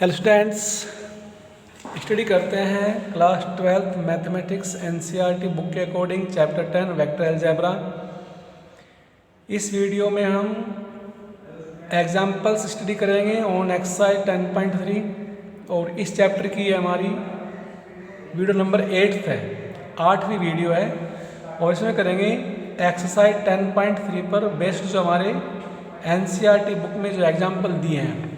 Hello students, study करते हैं class 12th mathematics NCERT book के अकॉर्डिंग चैप्टर 10 वेक्टर अलजेब्रा। इस वीडियो में हम एग्जाम्पल्स स्टडी करेंगे ऑन एक्सरसाइज 10.3 और इस चैप्टर की हमारी वीडियो नंबर 8 है, 8वीं वीडियो है और इसमें करेंगे एक्सरसाइज 10.3 पर बेस्ड जो हमारे एनसीईआरटी बुक में जो एग्जाम्पल दिए हैं।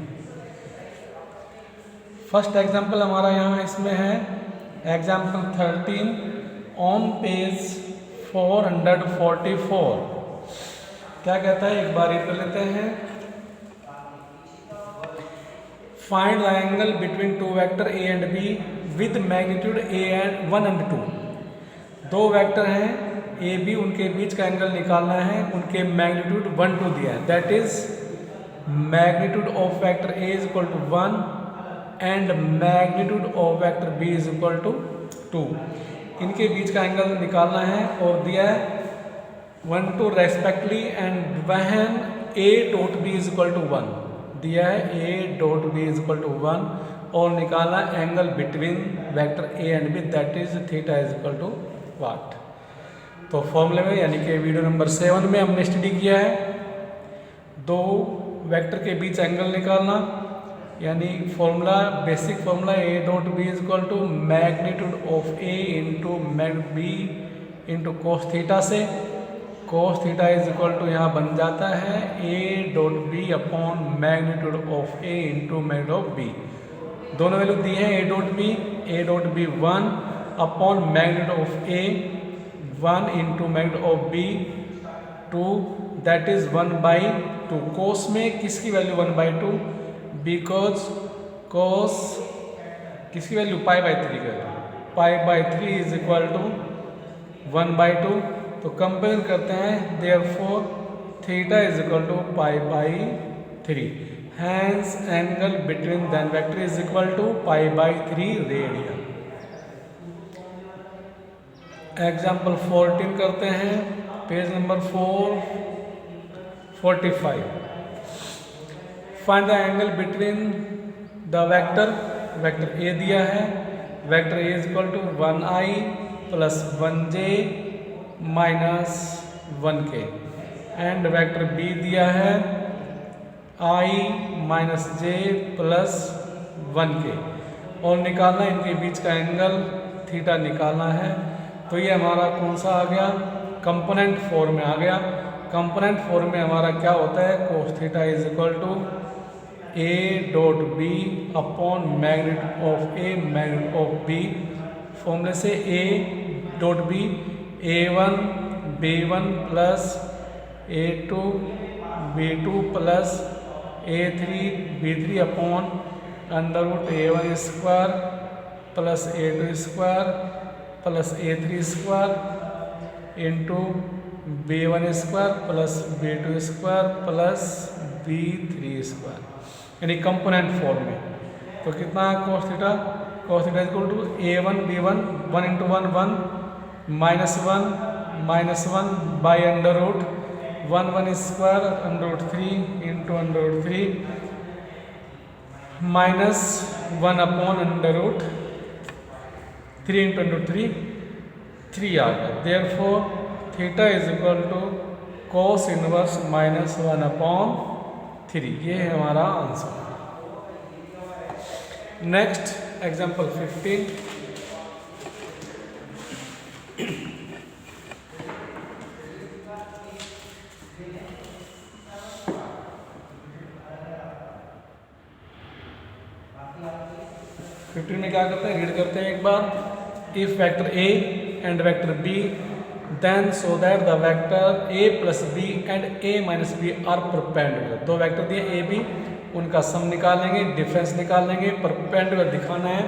फर्स्ट एग्जाम्पल हमारा यहाँ इसमें है एग्जाम्पल 13 ऑन पेज 444। क्या कहता है, एक बार रीड कर लेते हैं। Find the angle between two vector A and be with magnitude A and 1 and 2। दो वेक्टर हैं ए बी, उनके बीच का एंगल निकालना है, उनके मैग्नीट्यूड 1 2 दिया है। That is magnitude of vector A is equal to 1 and magnitude of vector B is equal to 2। इनके बीच का एंगल निकालना है और दिया है 1 2 respectively and when A dot B is equal to 1 दिया है, A dot B is equal to 1 और निकालना angle between vector A and B that is theta is equal to what. तो फॉर्मूले में यानी कि वीडियो नंबर 7 में हमने स्टडी किया है दो वेक्टर के बीच एंगल निकालना, यानी formula basic formula A dot B is equal to magnitude of A into magnitude B into cos theta से। Cos theta is equal to यहाँ बन जाता है A dot B upon magnitude of A into magnitude of B. दोनों value दी हैं A dot B 1 upon magnitude of A 1 into magnitude of B 2 that is 1/2। Cos में किसकी value 1/2? Because कोस किसकी वैल्यू पाई/3 कर, पाई/3 इज इक्वल टू 1/2। तो compare करते हैं, therefore theta is equal to पाई/3। Hence angle between then vector is equal to पाई/3 radian. Example 14 करते हैं, page number 445। Find the angle between the vector A दिया है, vector A is equal to 1i plus 1j minus 1k and vector B दिया है i minus j plus 1k और निकालना इनके बीच का एंगल थीटा निकालना है। तो ये हमारा कौन सा आ गया, कंपोनेंट फॉर्म में आ गया। कंपोनेंट फॉर्म में हमारा क्या होता है, cos theta is equal to A dot B upon magnitude of A magnitude of B. फॉर्मूले से A dot B a1 b1 plus a2 b2 plus a3 b3 upon under root a1 square plus a2 square plus a3 square into b1 square plus b2 square plus b3 square, यानी component form में। तो कितना cos theta equal to a1 b1 1 into 1 1 minus 1 by under root 1 square under root 3 into under root 3 minus 1 upon under root 3 into under root 3 आ गया। Therefore theta is equal to cos inverse minus 1 upon 3। ये है हमारा answer. Next example 15। में क्या करते हैं, read करते हैं एक बार। If vector A and vector B then so that the vector A plus B and A minus B are perpendicular. दो वेक्टर दिए ए बी, उनका सम निकालेंगे, डिफरेंस निकालेंगे, परपेंडिकुलर दिखाना है।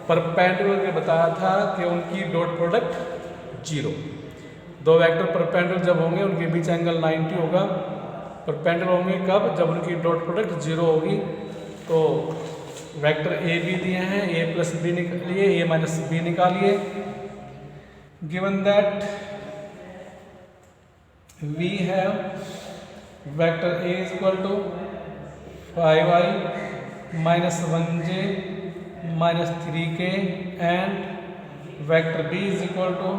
परपेंडिकुलर में बताया था कि उनकी डॉट प्रोडक्ट 0। दो वेक्टर परपेंडिकुलर जब होंगे उनके बीच एंगल 90 होगा। परपेंडिकुलर होंगे कब, जब उनकी डॉट प्रोडक्ट 0 होगी। तो वेक्टर ए बी दिए हैं, ए प्लस बी निकालिए, ए माइनस बी निकालिए। Given that we have vector A is equal to 5i -1j -3k and vector b is equal to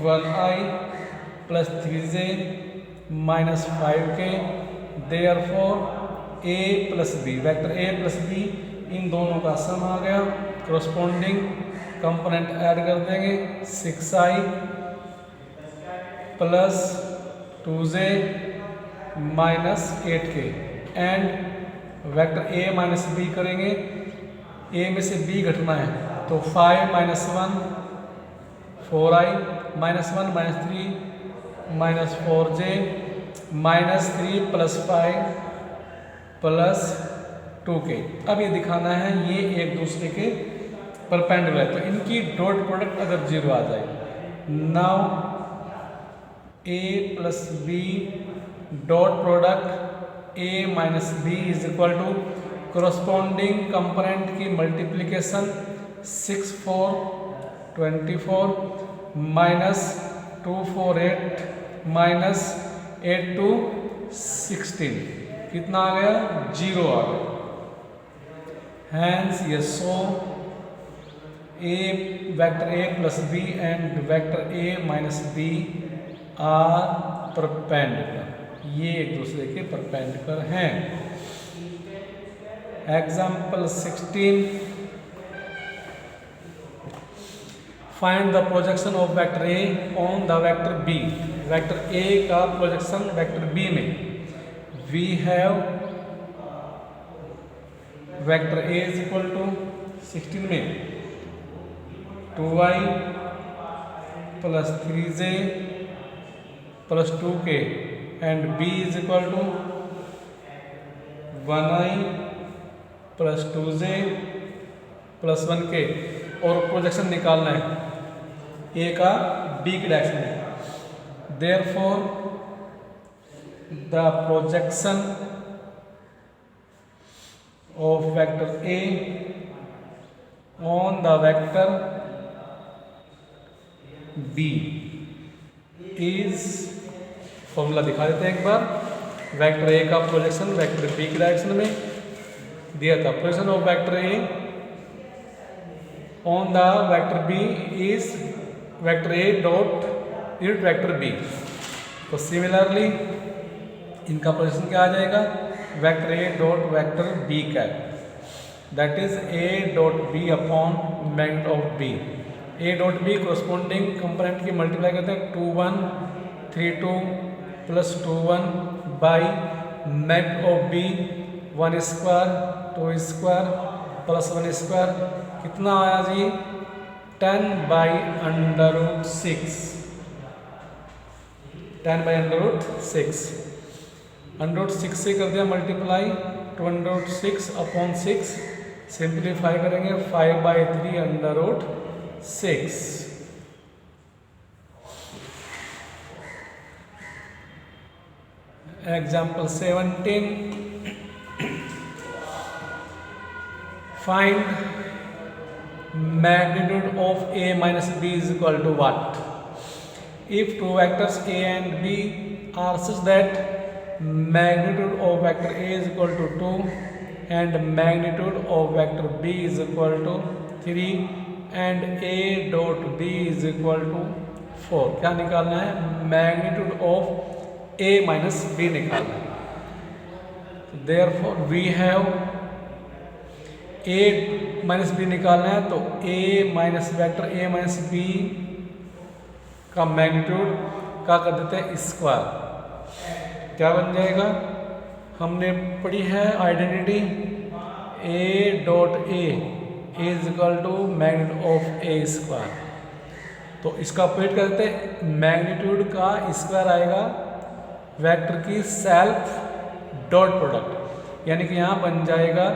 1i + 3j -5k। Therefore a + b, vector a + b इन दोनों का सम आ गया। Corresponding component add कर देंगे, 6i + 2j -8k and vector a - b करेंगे, a में से b घटना है तो 5 - 1 4i -1 -3 -4j -3 + 5 + 2k। अब ये दिखाना है ये एक दूसरे के परपेंडिकुलर है, तो इनकी डॉट प्रोडक्ट अगर 0 आ जाए। Now a + b dot product a - b is equal to corresponding component की मल्टीप्लिकेशन 6 4 24 -2 4 8 -8 2 16 कितना आ गया? 0 आ गया। हैंस ये so a vector a + b and vector a - b are perpendicular, ये एक दूसरे के परपेंडिकुलर हैं। Example 16, find the projection of vector a on the vector b। Vector a का प्रोजेक्शन वेक्टर b में, we have vector a is equal to 16 में 2i + 3j + 2k and b is equal to 1i + 2j + 1k और projection निकालना है a का b की direction में। Therefore the projection of vector a on the vector b is, formula दिखा देते हैं एक बार। वेक्टर a का प्रोजेक्शन वेक्टर b की डायरेक्शन में दिया था। Projection of vector a on the vector b is vector a dot unit vector b। तो सिमिलरली इनका प्रोजेक्शन क्या आ जाएगा? Vector a dot vector b cap, that is a dot b upon magnitude of b। a dot b corresponding component की multiply करते हैं 2 1 3 2 + 2 1 by magnitude of b 1 square 2 square + 1 square कितना आया जी? 10/√6, 10/√6। √6 से कर दिया मल्टीप्लाई, 2√6 अपॉन 6 सिंप्लीफाई करेंगे 5/3√6। Example 17, find magnitude of a minus b is equal to what? If two vectors a and b are such that magnitude of vector a is equal to 2 and magnitude of vector b is equal to 3 and a dot b is equal to 4, क्या निकालना है? magnitude of a minus b निकालना है। therefore we have a minus B निकालना है, तो a minus vector a minus B का magnitude का कर देते हैं स्क्वायर। क्या बन जाएगा? हमने पढ़ी है identity a dot a is equal to magnitude of a square. तो इसका ऑपरेट कर देते हैं, मैग्नीट्यूड का स्क्वायर आएगा वेक्टर की सेल्फ डॉट प्रोडक्ट, यानी कि यहाँ बन जाएगा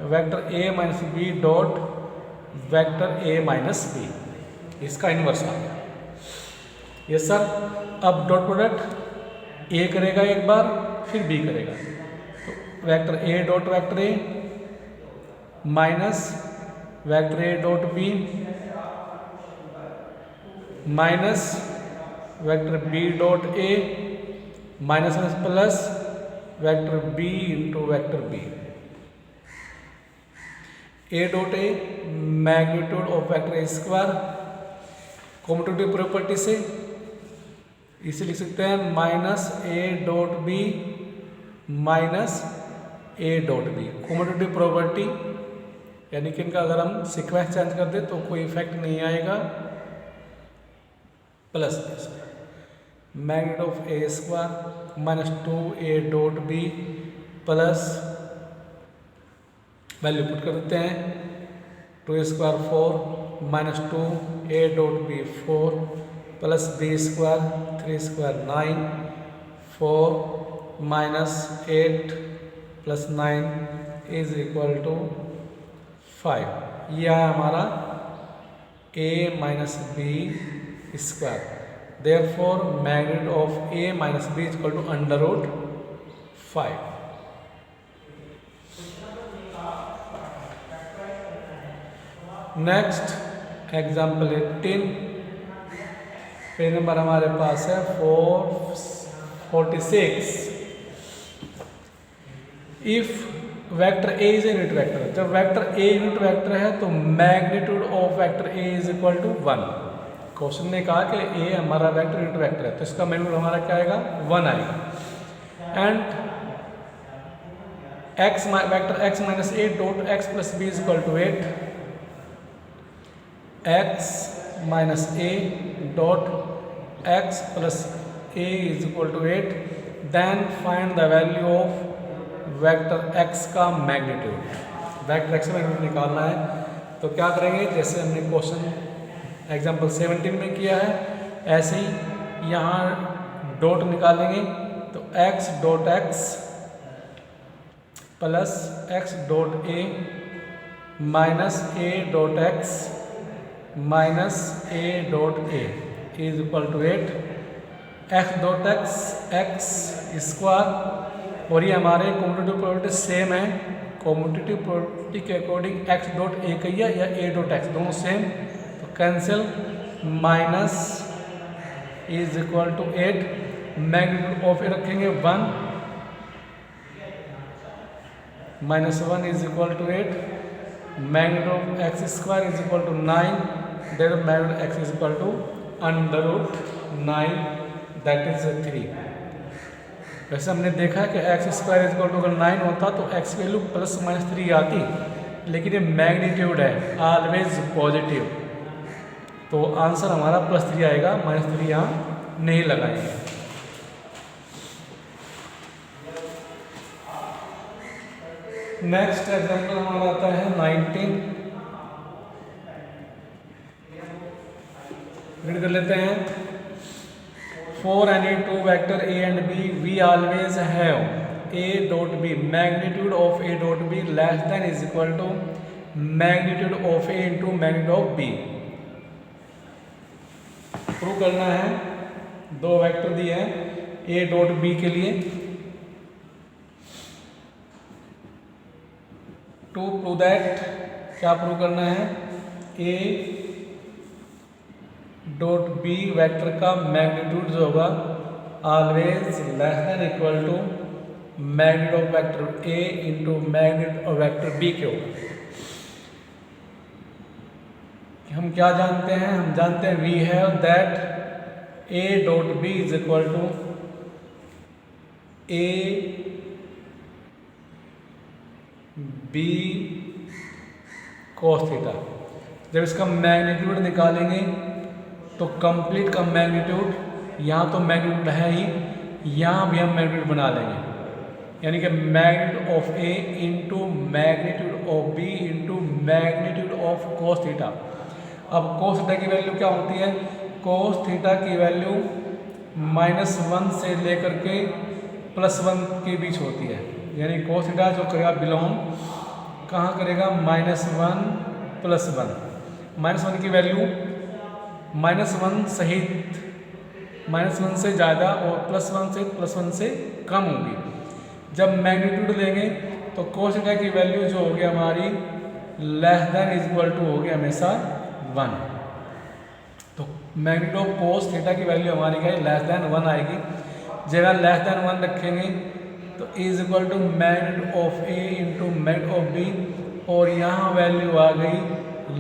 vector a minus B dot vector a minus B, इसका इन्वर्स आ गया। Yes sir. अब डॉट प्रोडक्ट a करेगा एक बार, फिर b करेगा, तो vector a dot vector a minus vector a dot b minus vector b dot a minus plus vector b into vector b। A dot A magnitude of vector A square commutative property से इसे लिख सकते हैं minus A dot B minus A dot B commutative property, यानी कि इनका अगर हम सीक्वेंस चेंज कर दें तो कोई इफेक्ट नहीं आएगा। Plus magnitude of A square minus 2a dot B plus value put कर देते हैं 2a square 4 minus 2a dot B 4 plus b square 3 square 9 4 minus 8 plus 9 is equal to 5। यह है हमारा a minus B square. Therefore, magnitude of a minus b is equal to under root 5. Next, example 18. Page number हमारे पास है 446। If vector a is a unit vector, जब vector a unit vector है तो magnitude of vector a is equal to 1। Question ने कहा कि a हमारा वेक्टर यूनिट वेक्टर है तो इसका मैग्नीट्यूड हमारा क्या आएगा 1 आएगा। And x vector x minus A dot X plus B is equal to 8, x minus A dot X plus A is equal to 8, then find the value of vector x का magnitude. Vector x का magnitude निकालना है तो क्या करेंगे, जैसे हमने question example 17 में किया है ऐसे ही यहाँ डॉट निकालेंगे तो x dot X plus x dot A minus A dot X minus A dot A is equal to 8, x dot X square, और ये हमारे कॉम्यूटेटिव प्रॉपर्टी सेम है। कॉम्यूटेटिव प्रॉपर्टी के अकॉर्डिंग x डॉट ए कहिए या a dot X दोनों same, तो cancel minus is equal to 8, magnitude of A रखेंगे 1 minus 1 is equal to 8, magnitude of X square is equal to 9, there magnitude X is equal to under root 9 that is 3। वैसे हमने देखा है कि X square is equal to अगर 9 होता तो x की वैल्यू प्लस माइनस 3 आती, लेकिन ये मैग्नीट्यूड है ऑलवेज पॉजिटिव, तो आंसर हमारा प्लस 3 आएगा, माइनस 3 यहाँ नहीं लगाएंगे। नेक्स्ट एग्जाम्पल हमारा आता है 19, रीड कर लेते हैं। For any two vector a and b we always have a dot b magnitude of a dot b less than is equal to magnitude of a into magnitude of b। Prove करना है, दो vector दिए हैं a dot b के लिए। To prove that क्या prove करना है, a डॉट बी वेक्टर का मैग्नीट्यूड जो होगा always less than equal to magnitude of vector A into magnitude of vector B के होगा। हम क्या जानते हैं, हम जानते हैं we have that A dot B is equal to A B cos theta. जब इसका मैग्नीट्यूड निकालेंगे तो कंप्लीट का मैग्नीट्यूड, यहाँ तो मैग्नीट्यूड है ही, यहाँ भी हम मैग्नीट्यूड बना लेंगे, यानी कि magnitude of A into magnitude of B into magnitude of cos theta. अब cos थीटा की वैल्यू क्या होती है, cos थीटा की वैल्यू -1 से लेकर के +1 के बीच होती है, यानी cos थीटा जो करेगा बिलोंग कहाँ करेगा, -1 +1, -1 की वैल्यू -1 सहित -1 से ज़्यादा और +1 से कम होगी। जब मैग्नीट्यूड लेंगे तो cos थीटा की वैल्यू जो होगी हमारी less than is equal to होगी हमेशा 1, तो मैग्नीट्यूड ऑफ cos थीटा की वैल्यू हमारी क्या है, लेस देन 1 आएगी। जब लेस देन 1 रखेंगे तो is equal to magnitude of A into magnitude of B और यहाँ वैल्यू आ गई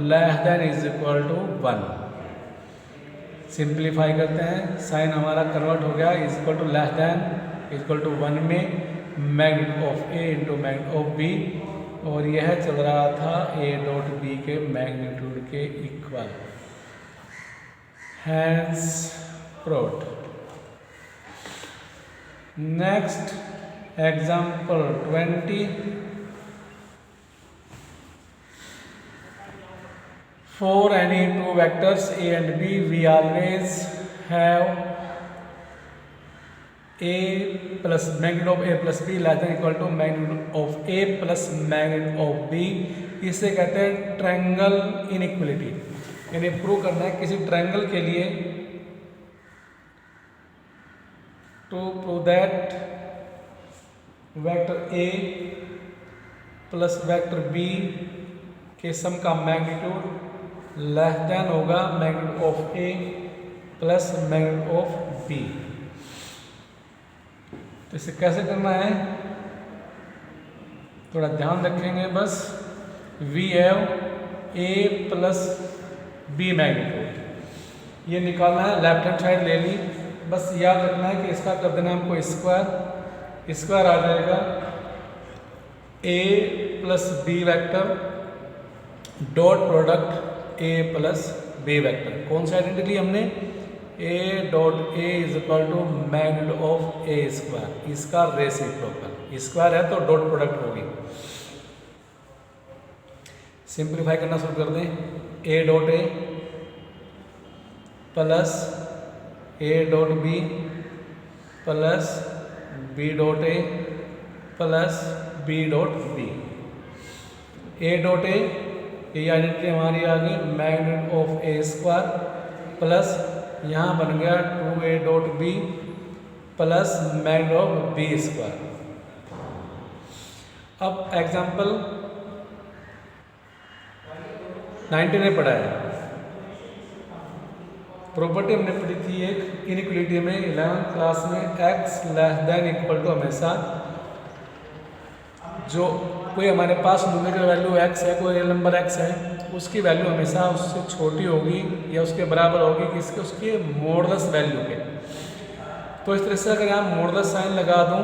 less than is equal to 1। Simplify करते हैं, साइन हमारा कन्वर्ट हो गया is equal to less than is equal to 1 में magnitude of A into magnitude of B, और यह चल रहा था ए डॉट बी के मैग्नीट्यूड के equal. Hence proved. Next example 20। For any two vectors a and b, we always have a plus magnitude of a plus b less than equal to magnitude of a plus magnitude of b। इसे कहते हैं triangle inequality, यानी prove करना है किसी triangle के लिए। To prove that vector a plus vector b के सम का मैग्नीट्यूड लेस देन होगा magnitude of A plus magnitude of B. तो इसे कैसे करना है थोड़ा ध्यान रखेंगे बस। We have A plus B magnitude, ये निकालना है, लेफ्ट हैंड साइड ले ली। बस याद रखना है कि इसका कर देना हमको स्क्वायर, स्क्वायर आ जाएगा A plus B vector dot product A plus B vector. कौन सी आइडेंटिटी हमने, A dot A is equal to magnitude of A square, इसका रेसिप्रोकल, स्क्वायर है तो डॉट प्रोडक्ट होगी। सिंप्लीफाई करना शुरू कर दें। A dot A plus A dot B plus B dot A plus B dot B. A dot A ये identity हमारी आ गई magnitude of A square plus यहाँ बन गया 2a dot B plus magnitude of B square. अब example 19 में पढ़ा है, प्रॉपर्टी हमने पढ़ी थी एक इनइक्वलिटी में 11th क्लास में, x less than equal to हमेशा जो कोई हमारे पास न्यूमेरिकल वैल्यू x है, कोई रियल नंबर x है, उसकी वैल्यू हमेशा उससे छोटी होगी या उसके बराबर होगी किसके, उसके मॉडुलस वैल्यू के। तो इस तरह से अगर यहाँ मॉडुलस साइन लगा दूँ,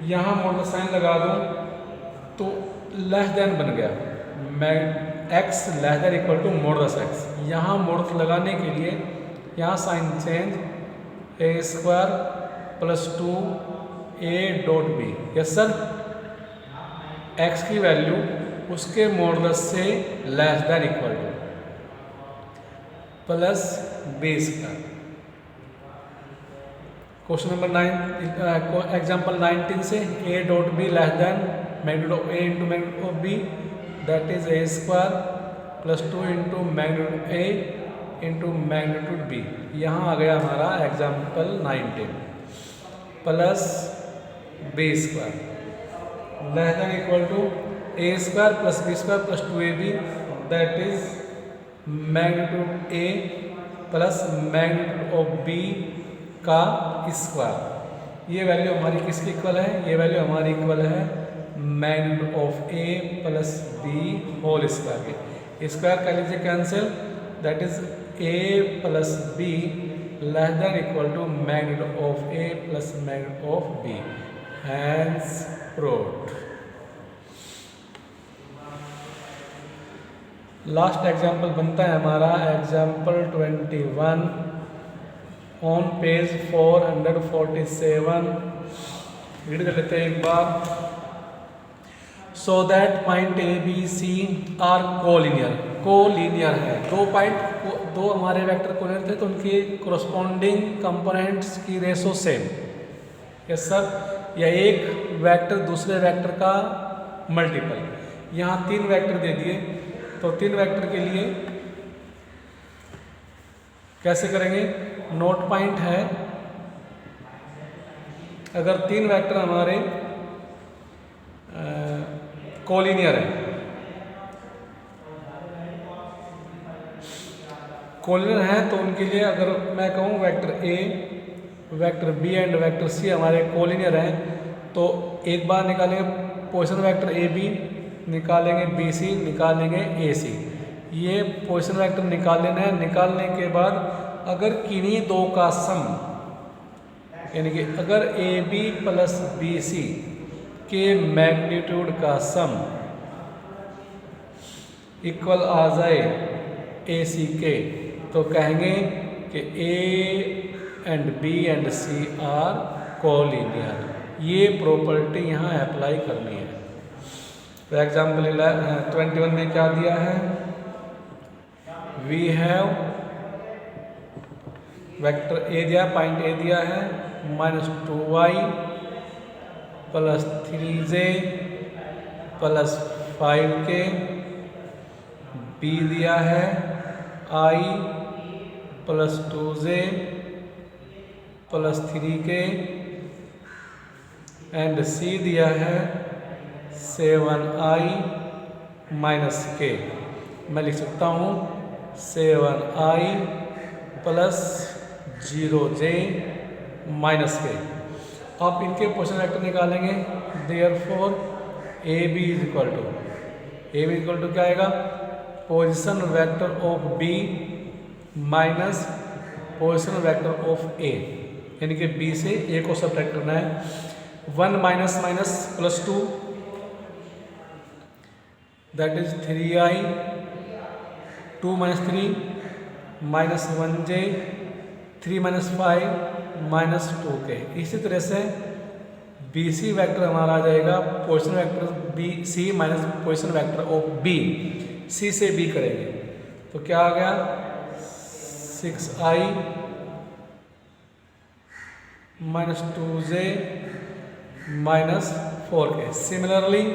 यहाँ मॉडुलस साइन लगा दूँ तो लेस देन बन गया, मैं x less than equal to modulus x। यहाँ मॉडुलस लगाने के लिए यहाँ sign change, A square plus 2a dot B. Yes sir, x की वैल्यू उसके मॉडुलस से less than equal to plus B square. Question number 9 example 19 से a dot B less than magnitude of a into magnitude of b, that is a square plus 2 into magnitude a into magnitude b। यहाँ आ गया हमारा example 19 plus B square less than equal to A square plus B square plus 2ab, that is magnitude A plus magnitude of B का square. ये value हमारी किसकी equal है, ये value हमारी इक्वल है magnitude of A plus B whole square के। Square कर लीजिए cancel, that is A plus B less than equal to magnitude of A plus magnitude of B. Hence proved. Last example बनता है हमारा example 21 on page 447। Read कर लेते हैं एक बार। So that point A B C are collinear, collinear है, दो पॉइंट, दो हमारे वेक्टर कोलिनियर थे तो उनकी कोरस्पॉन्डिंग कंपोनेंट्स की रेशो सेम। यस सर, या एक वेक्टर दूसरे वेक्टर का मल्टीपल। यहाँ 3 वेक्टर दे दिए तो 3 वेक्टर के लिए कैसे करेंगे, नोट पॉइंट है, अगर 3 वेक्टर हमारे कोलिनियर है, कोलिनियर है तो उनके लिए अगर मैं कहूँ vector A, vector B and vector C हमारे कोलिनियर हैं तो एक बार निकालेंगे पोजीशन वेक्टर ए बी निकालेंगे, बी सी निकालेंगे, ए सी। ये पोजीशन वेक्टर निकाल लेना है। निकालने के बाद अगर किन्हीं दो का सम, यानी कि अगर A B plus B C के मैग्नीट्यूड का सम इक्वल आ जाए ए सी के, तो कहेंगे कि A and B and C are collinear. ये प्रॉपर्टी यहाँ अप्लाई करनी है। फॉर एग्जाम्पल 21 में क्या दिया है, वी हैव वेक्टर ए दिया, पॉइंट ए दिया है -2y plus 3j plus 5k, B दिया है i plus 2j plus 3k and C दिया है 7i माइनस k। मैं लिख सकता हूँ 7i plus 0j minus k। आप इनके पोजीशन वेक्टर निकालेंगे। Therefore A B is equal to क्या आएगा, position vector of B minus position vector of A, यानी कि बी से ए को सब्ट्रैक्ट करना है। 1 minus minus plus 2 that is 3i, 2 minus 3 minus 1j, 3 minus 5 minus 2k। इसी तरह से बी सी वैक्टर हमारा आ जाएगा position vector B C minus position vector of B, C से बी करेंगे तो क्या आ गया 6i minus 2j minus 4k। Similarly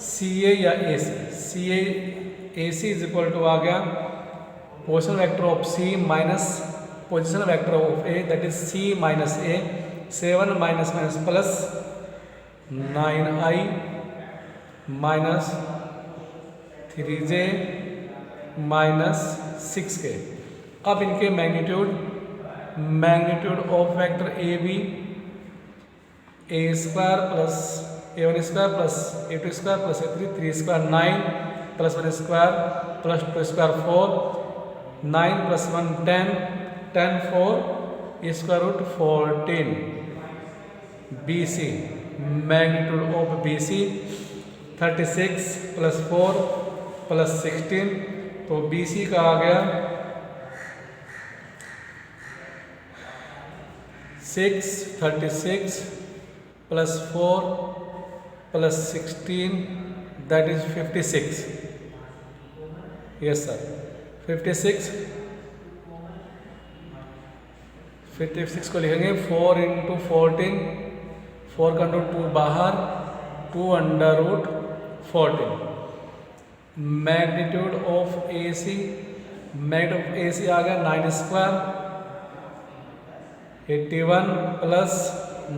C A या A C is equal to आ गया position vector of C minus position vector of A, that is C minus A. 7 minus minus plus 9i minus 3j minus 6k। अब इनके magnitude of vector A B A square plus a1 square plus a2 square plus a3 3 square 9 plus 1 square plus 2 square 4 9 plus 1 10 10 4 square root 14। B C magnitude of B C 36 plus 4 plus 16, तो B C का आ गया 36 plus 4 plus 16 that is 56। Yes sir 56 को लिखेंगे 4 into 14, 4 का under 2 बाहर, 2 under root 14। Magnitude of ए सी आ गया 9 square 81 plus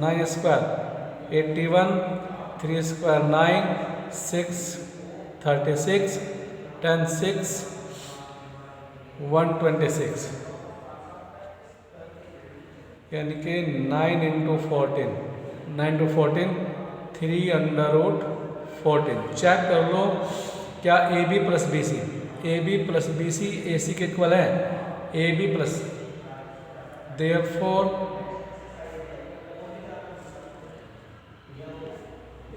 9 square 81, 3 square 9 6 36 10 6 126, यानी कि 9 इंटू 14 3 अंडर रूट 14। चेक कर लो क्या A B plus B C A C के इक्वल है, A B plus, therefore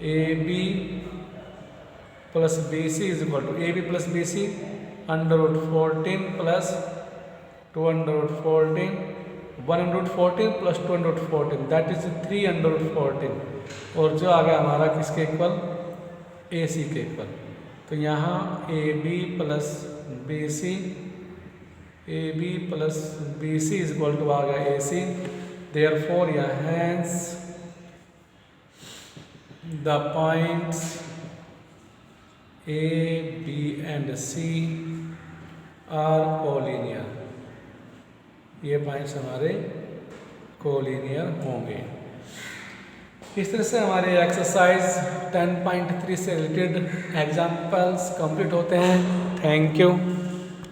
A B plus B C is equal to A B plus B C under root 14 plus 2 under root 14, 1 under root 14 plus 2 under root 14 that is 3 under root 14। और जो आ गया हमारा किसके equal, ए C के equal. तो यहाँ A B plus B C is equal to आ गया A C. Therefore hence the points A B and C are collinear, ये पॉइंट्स हमारे कोलिनियर होंगे। इस तरह से हमारे एक्सरसाइज 10.3 से रिलेटेड एग्जाम्पल्स कंप्लीट होते हैं। Thank you.